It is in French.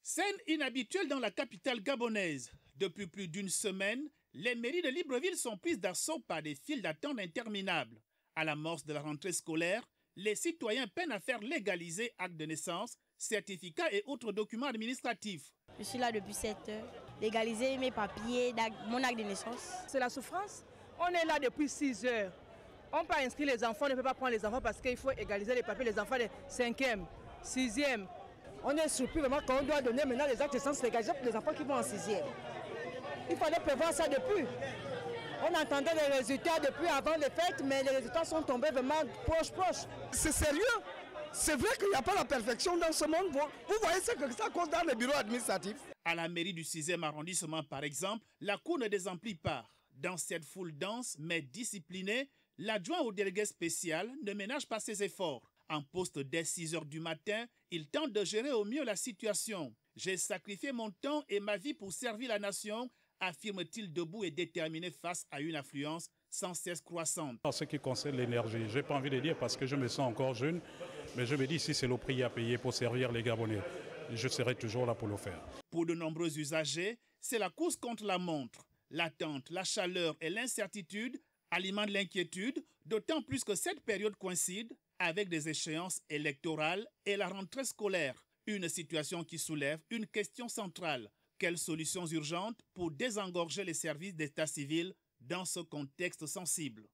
Scène inhabituelle dans la capitale gabonaise. Depuis plus d'une semaine, les mairies de Libreville sont prises d'assaut par des files d'attente interminables. À l'amorce de la rentrée scolaire, les citoyens peinent à faire légaliser actes de naissance, certificats et autres documents administratifs. Je suis là depuis 7 heures. Légaliser mes papiers, mon acte de naissance. C'est la souffrance. On est là depuis 6 heures. On peut inscrire les enfants, on ne peut pas prendre les enfants parce qu'il faut égaliser les papiers, les enfants de 5e, 6e. On est surpris vraiment qu'on doit donner maintenant les actes de naissance légalisés pour les enfants qui vont en 6e. Il fallait prévoir ça depuis. On entendait les résultats depuis avant les fêtes, mais les résultats sont tombés vraiment proches. C'est sérieux. C'est vrai qu'il n'y a pas la perfection dans ce monde. Vous voyez ce que ça cause dans les bureaux administratifs. À la mairie du 6e arrondissement, par exemple, la cour ne désemplit pas. Dans cette foule dense mais disciplinée, l'adjoint au délégué spécial ne ménage pas ses efforts. En poste dès 6 heures du matin, il tente de gérer au mieux la situation. J'ai sacrifié mon temps et ma vie pour servir la nation, affirme-t-il debout et déterminé face à une affluence sans cesse croissante. En ce qui concerne l'énergie, je n'ai pas envie de dire parce que je me sens encore jeune, mais je me dis si c'est le prix à payer pour servir les Gabonais, je serai toujours là pour le faire. Pour de nombreux usagers, c'est la course contre la montre. L'attente, la chaleur et l'incertitude alimentent l'inquiétude, d'autant plus que cette période coïncide avec des échéances électorales et la rentrée scolaire. Une situation qui soulève une question centrale. Quelles solutions urgentes pour désengorger les services d'état civil dans ce contexte sensible?